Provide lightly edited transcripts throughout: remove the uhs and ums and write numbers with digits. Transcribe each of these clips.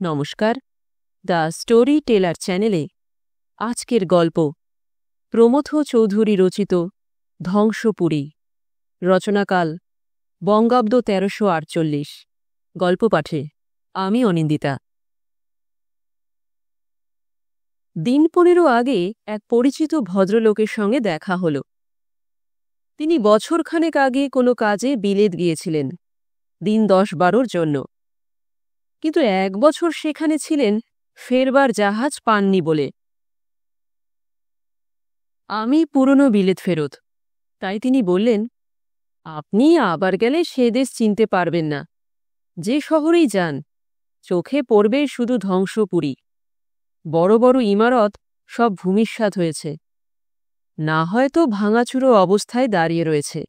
নমস্কার, the story teller চ্যানেলে আজকের গল্প প্রমথ চৌধুরী রচিত ধ্বংসপুরী। রচনাকাল বঙ্গাব্দ ১৩৪৮। গল্প পাঠে আমি অনিন্দিতা। দিন ১৫ আগে এক পরিচিত ভদ্রলোকের সঙ্গে দেখা হল। তিনি বছরখানেক আগে কোনো কাজে বিলেত গিয়েছিলেন, দিন ১০-১২র জন্য। কিন্তু ১ বছর সেখানে ছিলেন, ফেরবার জাহাজ পাননি বলে। আমি পুরনো বিলেত ফেরত, তাই তিনি বললেন, আপনি আবার গেলে সে দেশ চিনতে পারবেন না। যে শহরেই যান, চোখে পড়বে শুধু ধ্বংসপুরী। বড় বড় ইমারত সব ভূমিসাৎ হয়েছে, না হয়তো ভাঙাচুরো অবস্থায় দাঁড়িয়ে রয়েছে।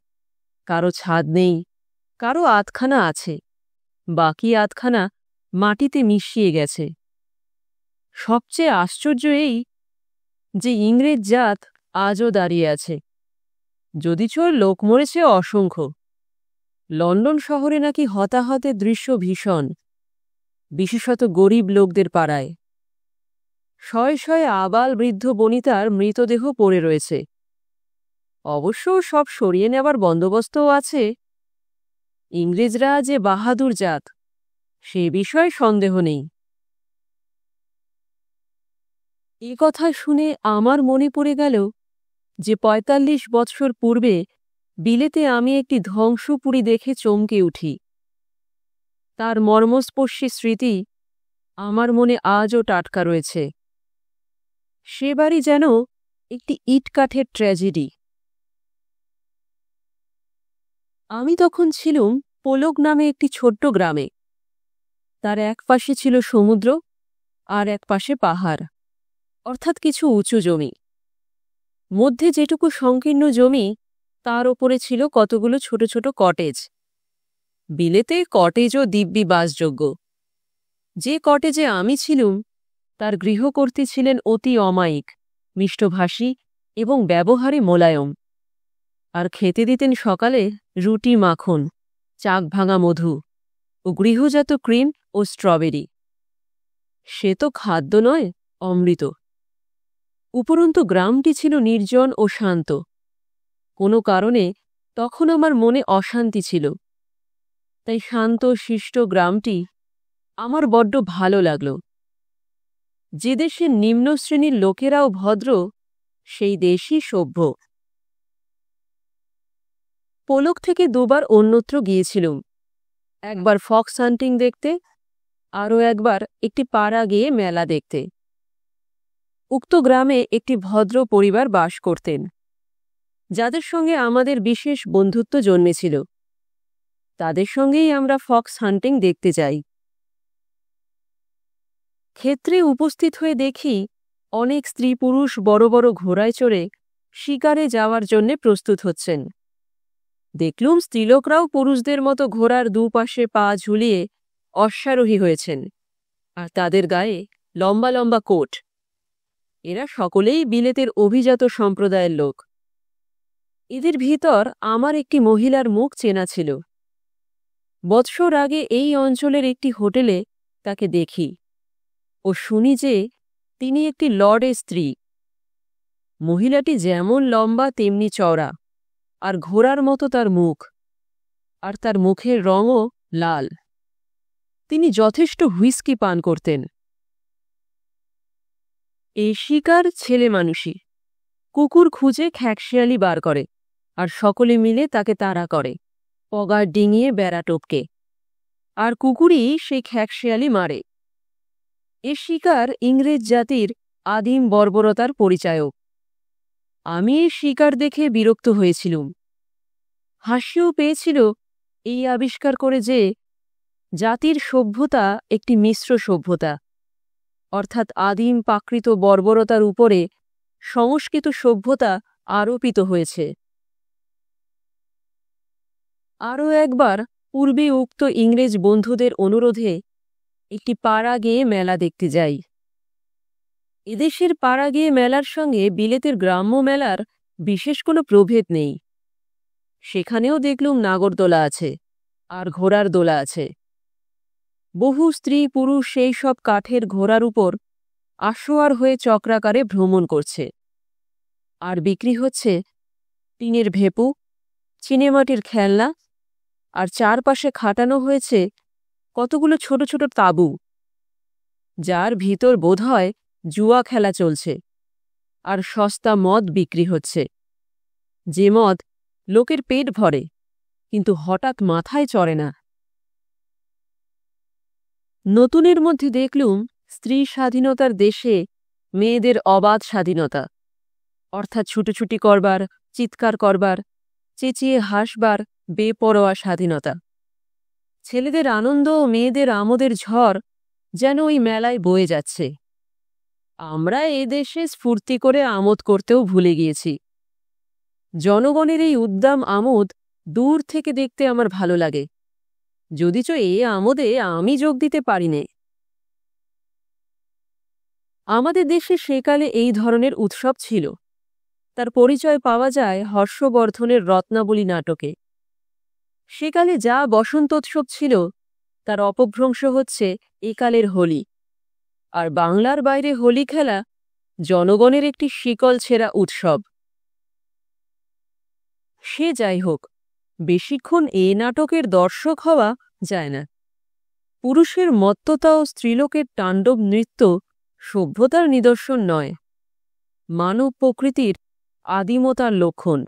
কারো ছাদ নেই, কারো আধখানা আছে, বাকি আধখানা মাটিতে মিশিয়ে গেছে। সবচেয়ে আশ্চর্য এই যে ইংরেজ জাত আজও দাঁড়িয়ে আছে, যদিচ লোক মরেছে অসংখ্য। লন্ডন শহরে নাকি হতাহতের দৃশ্য ভীষণ, বিশেষত গরিব লোকদের পাড়ায়। শয়ে শয়ে আবাল বৃদ্ধ বনিতার মৃতদেহ পড়ে রয়েছে। অবশ্য সব সরিয়ে নেবার বন্দোবস্তও আছে। ইংরেজরা যে বাহাদুর জাত, সে বিষয়ে সন্দেহ নেই। এ কথা শুনে আমার মনে পড়ে গেল যে ৪৫ বৎসর পূর্বে বিলেতে আমি একটি ধ্বংসপুরী দেখে চমকে উঠি। তার মর্মস্পর্শী স্মৃতি আমার মনে আজও টাটকা রয়েছে। সে বাড়ি যেন একটি ইটকাঠের ট্র্যাজেডি। আমি তখন ছিলুম পোলক নামে একটি ছোট্ট গ্রামে। তার এক পাশে ছিল সমুদ্র, আর এক পাশে পাহাড়, অর্থাৎ কিছু উঁচু জমি। মধ্যে যেটুকু সংকীর্ণ জমি, তার ওপরে ছিল কতগুলো ছোট ছোট কটেজ। বিলেতে কটেজও দিব্যি বাসযোগ্য। যে কটেজে আমি ছিলুম, তার গৃহকর্ত্রী ছিলেন অতি অমায়িক, মিষ্টভাষী এবং ব্যবহারে মোলায়ম। আর খেতে দিতেন সকালে রুটি মাখন, চাক ভাঙা মধু ও গৃহজাত ক্রিম ও স্ট্রবেরি। সে তো খাদ্য নয়, অমৃত। উপরন্তু গ্রামটি ছিল নির্জন ও শান্ত। কোনো কারণে তখন আমার মনে অশান্তি ছিল, তাই শান্ত শিষ্ট গ্রামটি আমার বড্ড ভালো লাগল। যে দেশের নিম্ন শ্রেণীর লোকেরাও ভদ্র, সেই দেশই সভ্য। পোলক থেকে ২বার অন্যত্র গিয়েছিলুম, একবার ফক্স হান্টিং দেখতে, আরও একবার একটি পাড়া গিয়ে মেলা দেখতে। উক্ত গ্রামে একটি ভদ্র পরিবার বাস করতেন, যাদের সঙ্গে আমাদের বিশেষ বন্ধুত্ব জন্মেছিল। তাদের সঙ্গেই আমরা ফক্স হান্টিং দেখতে যাই। ক্ষেত্রে উপস্থিত হয়ে দেখি অনেক স্ত্রী পুরুষ বড় বড় ঘোড়ায় চড়ে শিকারে যাওয়ার জন্যে প্রস্তুত হচ্ছেন। দেখলুম স্ত্রীলোকরাও পুরুষদের মতো ঘোড়ার দুপাশে পা ঝুলিয়ে অশ্বারোহী হয়েছেন, আর তাদের গায়ে লম্বা লম্বা কোট। এরা সকলেই বিলেতের অভিজাত সম্প্রদায়ের লোক। এদের ভিতর আমার একটি মহিলার মুখ চেনা ছিল। বৎসর আগে এই অঞ্চলের একটি হোটেলে তাকে দেখি ও শুনি যে তিনি একটি লর্ডের স্ত্রী। মহিলাটি যেমন লম্বা তেমনি চওড়া, আর ঘোড়ার মতো তার মুখ, আর তার মুখের রঙও লাল। তিনি যথেষ্ট হুইস্কি পান করতেন। এই শিকার ছেলে মানুষই। কুকুর খুঁজে খ্যাকশিয়ালি বার করে, আর সকলে মিলে তাকে তাড়া করে, পগার ডিঙিয়ে বেড়া টপকে, আর কুকুরই সেই খ্যাকশিয়ালি মারে। এ শিকার ইংরেজ জাতির আদিম বর্বরতার পরিচায়ক। আমি এই শিকার দেখে বিরক্ত হয়েছিলুম। হাসিও পেয়েছিল এই আবিষ্কার করে যে জাতির সভ্যতা একটি মিশ্র সভ্যতা, অর্থাৎ আদিম প্রাকৃত বর্বরতার উপরে সংস্কৃত সভ্যতা আরোপিত হয়েছে। আরও একবার পূর্বে উক্ত ইংরেজ বন্ধুদের অনুরোধে একটি পাড়া গেয়ে মেলা দেখতে যাই। এদেশের পাড়া গেয়ে মেলার সঙ্গে বিলেতের গ্রাম্য মেলার বিশেষ কোনো প্রভেদ নেই। সেখানেও দেখলুম নাগরদোলা আছে, আর ঘোড়ার দোলা আছে। বহু স্ত্রী পুরুষ সেই সব কাঠের ঘোড়ার উপর আশোয়ার হয়ে চক্রাকারে ভ্রমণ করছে। আর বিক্রি হচ্ছে টিনের ভেপু, চিনেমাটির খেলনা, আর চারপাশে খাটানো হয়েছে কতগুলো ছোট ছোট তাঁবু, যার ভিতর বোধহয় জুয়া খেলা চলছে। আর সস্তা মদ বিক্রি হচ্ছে, যে মদ লোকের পেট ভরে কিন্তু হঠাৎ মাথায় চড়ে না। নতুনের মধ্যে দেখলুম স্ত্রী স্বাধীনতার দেশে মেয়েদের অবাধ স্বাধীনতা, অর্থাৎ ছুটোছুটি করবার, চিৎকার করবার, চেঁচিয়ে হাসবার বেপরোয়া স্বাধীনতা। ছেলেদের আনন্দ ও মেয়েদের আমোদের ঝড় যেন ওই মেলায় বয়ে যাচ্ছে। আমরা এদেশে স্ফূর্তি করে আমোদ করতেও ভুলে গিয়েছি। জনগণের এই উদ্দাম আমোদ দূর থেকে দেখতে আমার ভালো লাগে, যদিচ এ আমোদে আমি যোগ দিতে পারিনে। আমাদের দেশে সেকালে এই ধরনের উৎসব ছিল। তার পরিচয় পাওয়া যায় হর্ষবর্ধনের রত্নাবলী নাটকে। সেকালে যা বসন্তোৎসব ছিল তার অপভ্রংশ হচ্ছে একালের হোলি। আর বাংলার বাইরে হোলি খেলা জনগণের একটি শিকল ছেঁড়া উৎসব। সে যাই হোক, বেশিক্ষণ এ নাটকের দর্শক হওয়া যায় না। পুরুষের মত্ততা ও স্ত্রীলোকের তাণ্ডব নৃত্য সভ্যতার নিদর্শন নয়, মানব প্রকৃতির আদিমতার লক্ষণ।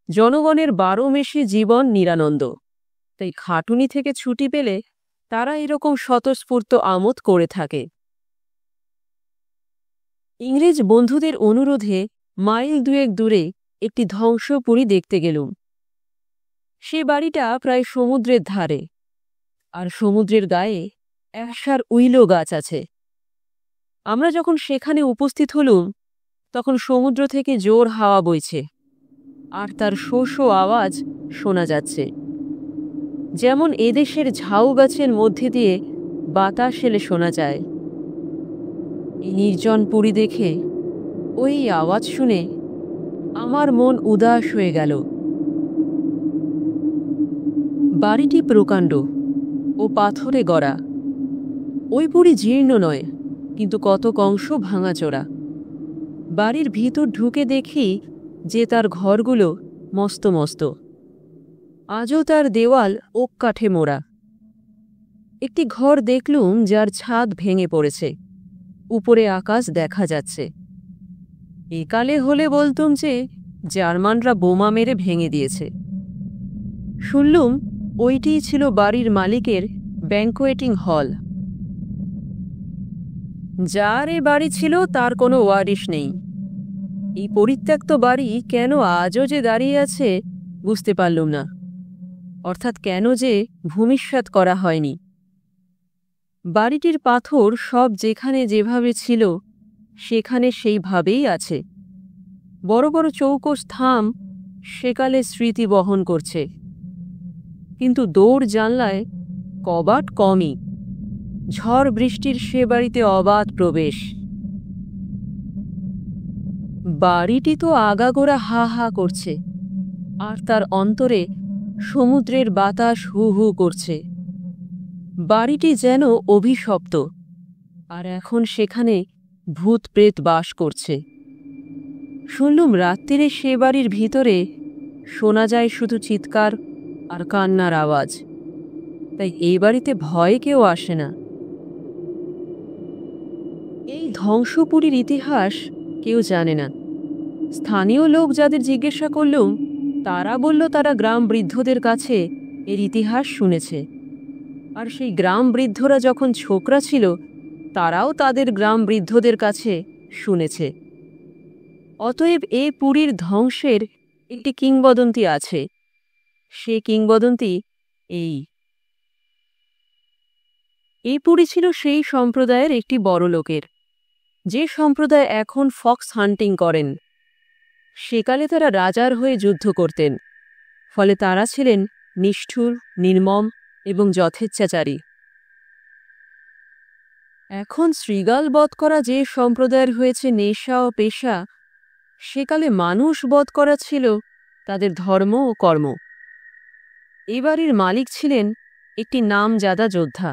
জনগণের বারোমেশি জীবন নিরানন্দ, তাই খাটুনি থেকে ছুটি পেলে তারা এরকম স্বতঃস্ফূর্ত আমোদ করে থাকে। ইংরেজ বন্ধুদের অনুরোধে মাইল দুয়েক দূরে একটি ধ্বংসপুরী দেখতে গেলুম। সে বাড়িটা প্রায় সমুদ্রের ধারে, আর সমুদ্রের গায়ে একসার উইলো গাছ আছে। আমরা যখন সেখানে উপস্থিত হলুম তখন সমুদ্র থেকে জোর হাওয়া বইছে, আর তার শো শো আওয়াজ শোনা যাচ্ছে, যেমন এদেশের ঝাউ গাছের মধ্যে দিয়ে বাতাস এলে শোনা যায়। এই নির্জন পুরী দেখে, ওই আওয়াজ শুনে আমার মন উদাস হয়ে গেল। বাড়িটি প্রকাণ্ড ও পাথরে গড়া। ওই পুরী জীর্ণ নয়, কিন্তু কতক অংশ ভাঙাচোরা। বাড়ির ভিতর ঢুকে দেখি যে তার ঘরগুলো মস্ত মস্ত। আজও তার দেওয়াল ওক কাঠে মোড়া। একটি ঘর দেখলুম যার ছাদ ভেঙে পড়েছে, উপরে আকাশ দেখা যাচ্ছে। একালে হলে বলতুম যে জার্মানরা বোমা মেরে ভেঙে দিয়েছে। শুনলুম ওইটিই ছিল বাড়ির মালিকের ব্যাংকোয়েটিং হল। যার এ বাড়ি ছিল তার কোনো ওয়ারিশ নেই। এই পরিত্যক্ত বাড়ি কেন আজও যে দাঁড়িয়ে আছে বুঝতে পারলুম না, অর্থাৎ কেন যে ভূমিসাৎ করা হয়নি। বাড়িটির পাথর সব যেখানে যেভাবে ছিল সেখানে সেইভাবেই আছে। বড় বড় চৌকস থাম সেকালে স্মৃতি বহন করছে, কিন্তু দৌড় জানলায় কবাট কমই। ঝড় বৃষ্টির সে বাড়িতে অবাধ প্রবেশ। বাড়িটি তো আগাগোড়া হা হা করছে, আর তার অন্তরে সমুদ্রের বাতাস হু হু করছে। বাড়িটি যেন অভিশপ্ত, আর এখন সেখানে ভূত প্রেত বাস করছে। শুনলুম রাত্রিরে সে বাড়ির ভিতরে শোনা যায় শুধু চিৎকার আর কান্নার আওয়াজ, তাই এই বাড়িতে ভয়ে কেউ আসে না। এই ধ্বংসপুরীর ইতিহাস কেউ জানে না। স্থানীয় লোক যাদের জিজ্ঞাসা করলুম তারা বলল তারা গ্রাম বৃদ্ধদের কাছে এর ইতিহাস শুনেছে, আর সেই গ্রাম বৃদ্ধরা যখন ছোকরা ছিল তারাও তাদের গ্রাম বৃদ্ধদের কাছে শুনেছে। অতএব এ পুরীর ধ্বংসের একটি কিংবদন্তি আছে। সে কিংবদন্তি এই পুরী ছিল সেই সম্প্রদায়ের একটি বড় লোকের, যে সম্প্রদায় এখন ফক্স হান্টিং করেন। সেকালে তারা রাজার হয়ে যুদ্ধ করতেন, ফলে তারা ছিলেন নিষ্ঠুর, নির্মম এবং যথেচ্ছাচারী। এখন শৃগাল বধ করা যে সম্প্রদায়ের হয়েছে নেশা ও পেশা, সেকালে মানুষ বধ করা ছিল তাদের ধর্ম ও কর্ম। এ বাড়ির মালিক ছিলেন একটি নামজাদা যোদ্ধা।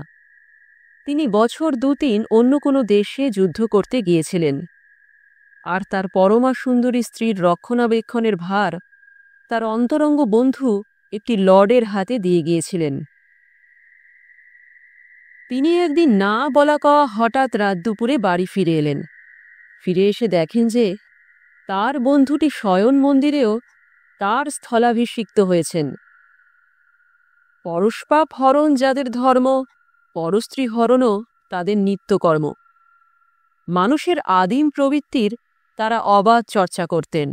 তিনি বছর ২-৩ অন্য কোনো দেশে যুদ্ধ করতে গিয়েছিলেন, আর তার পরমা সুন্দরী স্ত্রীর রক্ষণাবেক্ষণের ভার তার অন্তরঙ্গ বন্ধু একটি লর্ডের হাতে দিয়ে গিয়েছিলেন। তিনি একদিন না বলা কওয়া হঠাৎ রাত দুপুরে বাড়ি ফিরে এলেন। ফিরে এসে দেখেন যে তার বন্ধুটি শয়ন মন্দিরেও তার স্থলাভিষিক্ত হয়েছেন। পরশপাপ হরণ যাদের ধর্ম, পরস্ত্রী হরণও তাদের নিত্যকর্ম। মানুষের আদিম প্রবৃত্তির তারা অবাধ চর্চা করতেন।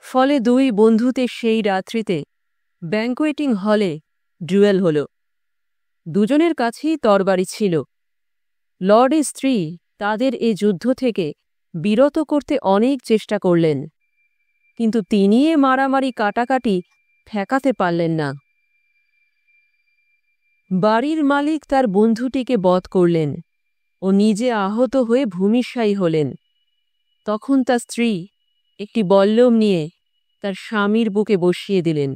ফলে দুই বন্ধুতে সেই রাত্রিতে ব্যাঙ্কোয়েটিং হলে ডুয়েল হল। দুজনের কাছেই তরবারি ছিল। লর্ডের স্ত্রী তাদের এ যুদ্ধ থেকে বিরত করতে অনেক চেষ্টা করলেন, কিন্তু তিনি এ মারামারি কাটাকাটি ঠেকাতে পারলেন না। বাড়ির মালিক তার বন্ধুটিকে বধ করলেন ও নিজে আহত হয়ে ভূমিশায়ী হলেন। তখন তার স্ত্রী একটি বল্লম নিয়ে তার স্বামীর বুকে বসিয়ে দিলেন।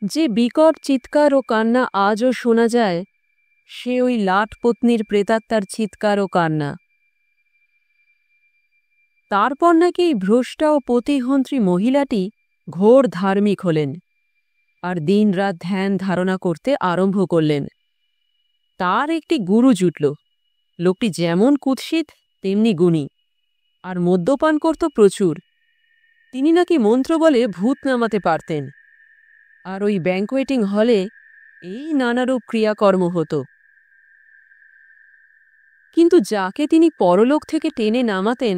যে বিকট চিৎকার ও কান্না আজও শোনা যায়, সে ওই লাট পত্নীর প্রেতাত্মার চিৎকার ও কান্না। তারপর নাকি এই ভ্রষ্টা ও পতিহন্ত্রী মহিলাটি ঘোর ধার্মিক হলেন আর দিনরাত ধ্যান ধারণা করতে আরম্ভ করলেন। তার একটি গুরু জুটল। লোকটি যেমন কুৎসিত তেমনি গুণী, আর মদ্যপান করত প্রচুর। তিনি নাকি মন্ত্র বলে ভূত নামাতে পারতেন, আর ওই ব্যাঙ্কোয়েটিং হলে এই নানারূপ ক্রিয়াকর্ম হতো। কিন্তু যাকে তিনি পরলোক থেকে টেনে নামাতেন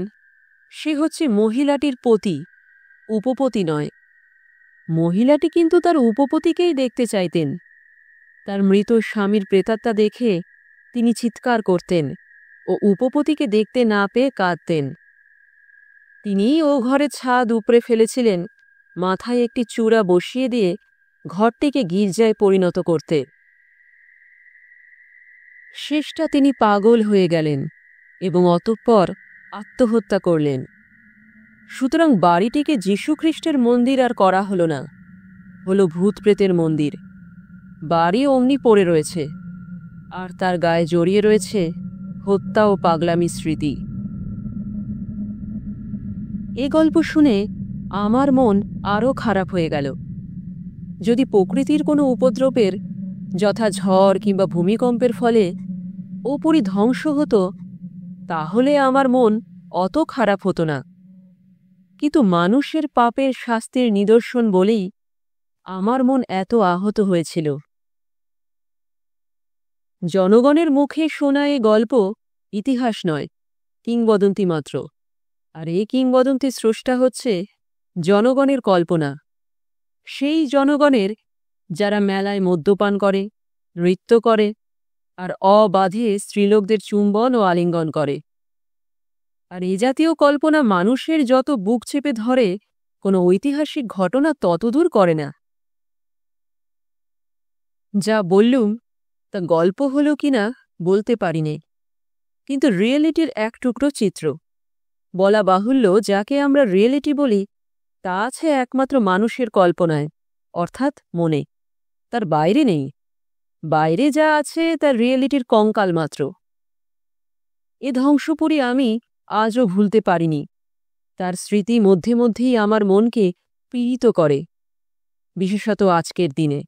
সে হচ্ছে মহিলাটির পতি, উপপতি নয়। মহিলাটি কিন্তু তার উপপতিকেই দেখতে চাইতেন। তার মৃত স্বামীর প্রেতাত্মা দেখে তিনি চিৎকার করতেন ও উপপতিকে দেখতে না পেয়ে কাঁদতেন। তিনিই ও ঘরের ছাদ উপড়ে ফেলেছিলেন, মাথায় একটি চূড়া বসিয়ে দিয়ে ঘরটিকে গির্জায় পরিণত করতে। শেষটা তিনি পাগল হয়ে গেলেন এবং অতঃপর আত্মহত্যা করলেন। সুতরাং বাড়িটিকে যীশুখ্রিস্টের মন্দির আর করা হল না, হল ভূতপ্রেতের মন্দির। বাড়ি অমনি পড়ে রয়েছে, আর তার গায়ে জড়িয়ে রয়েছে হত্যা ও পাগলামি স্মৃতি। এ গল্প শুনে আমার মন আরও খারাপ হয়ে গেল। যদি প্রকৃতির কোনো উপদ্রবের, যথা ঝড় কিংবা ভূমিকম্পের ফলে ওপরি ধ্বংস হতো, তাহলে আমার মন অত খারাপ হতো না। কিন্তু মানুষের পাপের শাস্তির নিদর্শন বলেই আমার মন এত আহত হয়েছিল। জনগণের মুখে শোনা এ গল্প ইতিহাস নয়, কিংবদন্তি মাত্র। আর এই কিংবদন্তির স্রষ্টা হচ্ছে জনগণের কল্পনা। সেই জনগণের যারা মেলায় মদ্যপান করে, নৃত্য করে, আর অবাধে স্ত্রীলোকদের চুম্বন ও আলিঙ্গন করে। আর এ জাতীয় কল্পনা মানুষের যত বুক চেপে ধরে, কোনো ঐতিহাসিক ঘটনা ততদূর করে না। যা বললুম তা গল্প হলো কিনা বলতে পারিনি, কিন্তু রিয়েলিটির এক টুকরো চিত্র। বলা বাহুল্য, যাকে আমরা রিয়েলিটি বলি তা আছে একমাত্র মানুষের কল্পনায়, অর্থাৎ মনে। তার বাইরে নেই। বাইরে যা আছে তার রিয়েলিটির কঙ্কাল মাত্র। এ ধ্বংসপুরী আমি আজও ভুলতে পারিনি। তার স্মৃতি মধ্যে মধ্যেই আমার মনকে পীড়িত করে, বিশেষত আজকের দিনে।